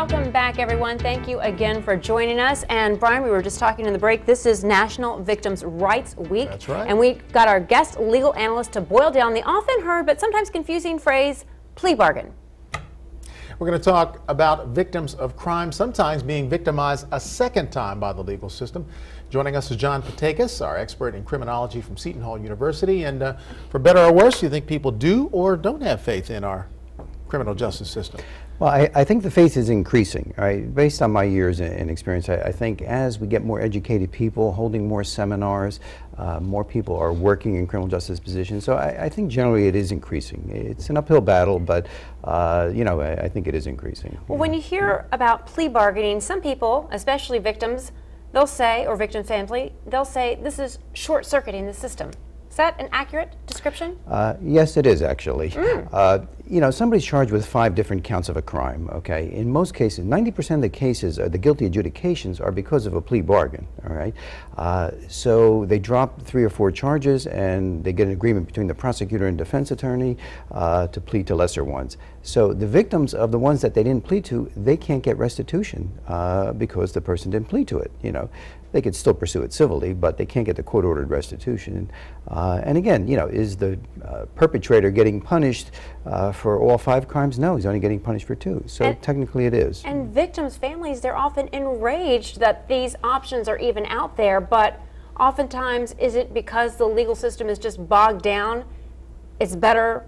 Welcome back, everyone. Thank you again for joining us. And Brian, we were just talking in the break, this is National Victims' Rights Week. That's right. And we got our guest legal analyst to boil down the often heard but sometimes confusing phrase, plea bargain. We're going to talk about victims of crime sometimes being victimized a second time by the legal system. Joining us is John Paitakes, our expert in criminology from Seton Hall University. And for better or worse, do you think people do or don't have faith in our criminal justice system? Well, I think the faith is increasing. Right? Based on my years in experience, I think as we get more educated people, holding more seminars, more people are working in criminal justice positions. So I think generally it is increasing. It's an uphill battle, but you know, I think it is increasing. Well, when you hear about plea bargaining, some people, especially victims, they'll say, or victim family, they'll say this is short-circuiting the system. Is that an accurate description? Yes, it is actually. You know, somebody's charged with 5 different counts of a crime, okay? In most cases, 90% of the cases, the guilty adjudications are because of a plea bargain, all right? So they drop 3 or 4 charges and they get an agreement between the prosecutor and defense attorney to plead to lesser ones. So the victims of the ones that they didn't plead to, they can't get restitution because the person didn't plead to it, you know. They could still pursue it civilly, but they can't get the court-ordered restitution. And again, you know, is the perpetrator getting punished for all 5 crimes? No, he's only getting punished for 2. So technically it is. And victims' families, they're often enraged that these options are even out there, but oftentimes is it because the legal system is just bogged down? It's better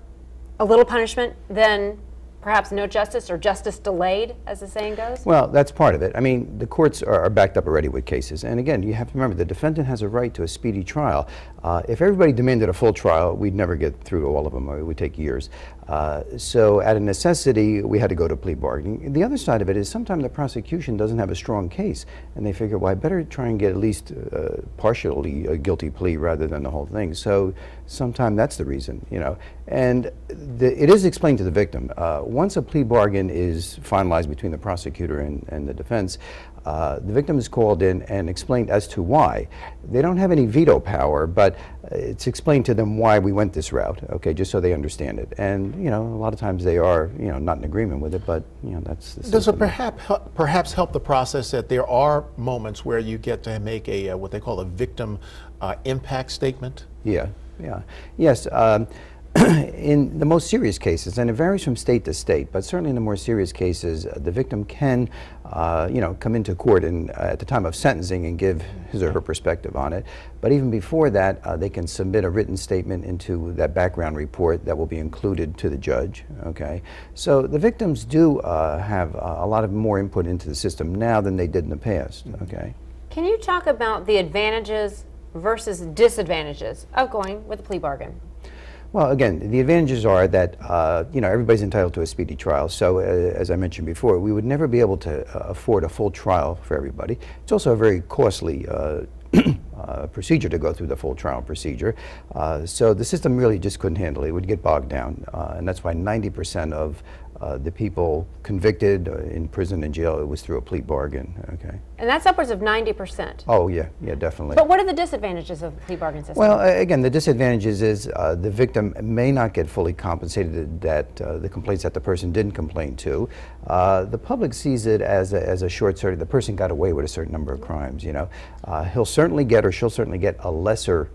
a little punishment than perhaps no justice, or justice delayed, as the saying goes? Well, that's part of it. I mean, the courts are backed up already with cases. And again, you have to remember, the defendant has a right to a speedy trial. If everybody demanded a full trial, we'd never get through all of them. It would take years. So out of necessity, we had to go to plea bargaining. The other side of it is sometimes the prosecution doesn't have a strong case, and they figure, well, I better try and get at least partially a guilty plea rather than the whole thing. So sometimes that's the reason, you know. And it is explained to the victim. Once a plea bargain is finalized between the prosecutor and the defense, the victim is called in and explained as to why. They don't have any veto power, but it's explained to them why we went this route, okay, just so they understand it. And, you know, a lot of times they are, you know, not in agreement with it, but, you know, that's the system. Does it perhaps help the process that there are moments where you get to make a, what they call a victim impact statement? Yeah, yeah. Yes. In the most serious cases, and it varies from state to state, but certainly in the more serious cases, the victim can, you know, come into court and at the time of sentencing and give his or her perspective on it. But even before that, they can submit a written statement into that background report that will be included to the judge. Okay, so the victims do have a lot of more input into the system now than they did in the past. Okay. Can you talk about the advantages versus disadvantages of going with a plea bargain? Well, again, the advantages are that, you know, everybody's entitled to a speedy trial. So, as I mentioned before, we would never be able to afford a full trial for everybody. It's also a very costly procedure to go through the full trial procedure. So the system really just couldn't handle it. It would get bogged down. And that's why 90% of the people convicted in prison and jail, it was through a plea bargain. Okay. And that's upwards of 90%. Oh yeah, yeah, definitely. But what are the disadvantages of the plea bargain system? Well, again, the disadvantages is the victim may not get fully compensated that the complaints that the person didn't complain to. The public sees it as a short circuit. The person got away with a certain number of crimes. You know, he'll certainly get, or she'll certainly get, a lesser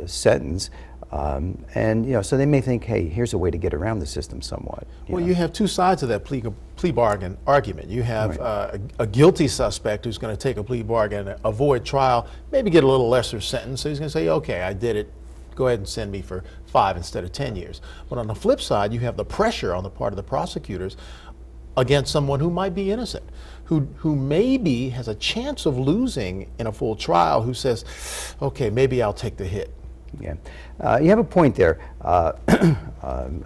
sentence. And you know, so they may think, hey, here's a way to get around the system somewhat. Well, you have 2 sides of that plea bargain argument. You have a guilty suspect who's going to take a plea bargain, avoid trial, maybe get a little lesser sentence. So he's going to say, okay, I did it. Go ahead and send me for 5 instead of 10 years. But on the flip side, you have the pressure on the part of the prosecutors against someone who might be innocent, who maybe has a chance of losing in a full trial, who says, okay, maybe I'll take the hit. Yeah, you have a point there,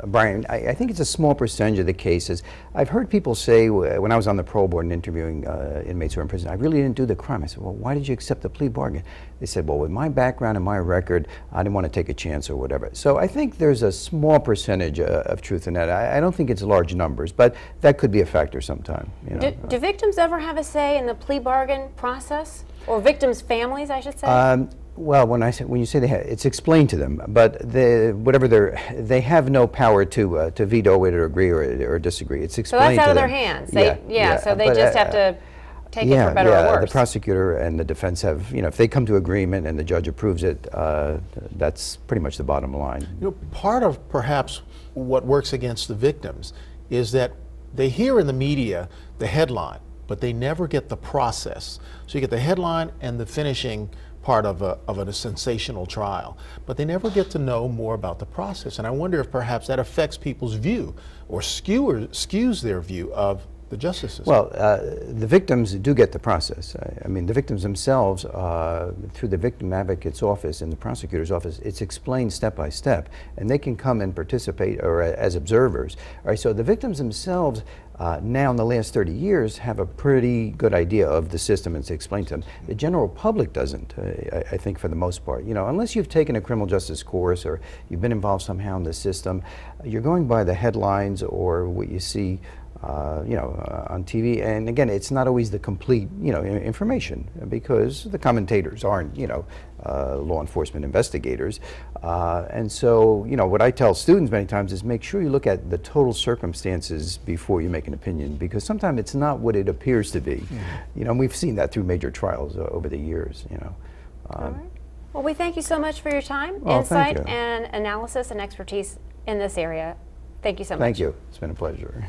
Brian. I think it's a small percentage of the cases. I've heard people say, when I was on the parole board and interviewing inmates who are in prison, I really didn't do the crime. I said, well, why did you accept the plea bargain? They said, well, with my background and my record, I didn't want to take a chance or whatever. So I think there's a small percentage of truth in that. I don't think it's large numbers, but that could be a factor sometime. You know? Do victims ever have a say in the plea bargain process? Or victims' families, I should say? Well, when you say it's explained to them, but they have no power to veto it or agree or disagree. It's So explained that's out to of their them. hands. So they But, just have to take it for better or worse. The prosecutor and the defense have, if they come to agreement and the judge approves it, that's pretty much the bottom line. Part of perhaps what works against the victims is that they hear in the media the headline, but they never get the process. So you get the headline and the finishing part of a sensational trial, but they never get to know more about the process. And I wonder if perhaps that affects people's view or skews their view of the justice system. Well, the victims do get the process. I mean, the victims themselves, through the victim advocate's office and the prosecutor's office, it's explained step by step, and they can come and participate or as observers. All right, so the victims themselves now in the last 30 years have a pretty good idea of the system, and it's explained to them. The general public doesn't, I think, for the most part. Unless you've taken a criminal justice course or you've been involved somehow in the system, you're going by the headlines or what you see on TV, and again, it's not always the complete, information, because the commentators aren't, law enforcement investigators, and so, what I tell students many times is make sure you look at the total circumstances before you make an opinion, because sometimes it's not what it appears to be. And we've seen that through major trials over the years. All right. Well, we thank you so much for your time, Well, insight, thank you. and analysis and expertise in this area. Thank you so much. Thank you. It's been a pleasure.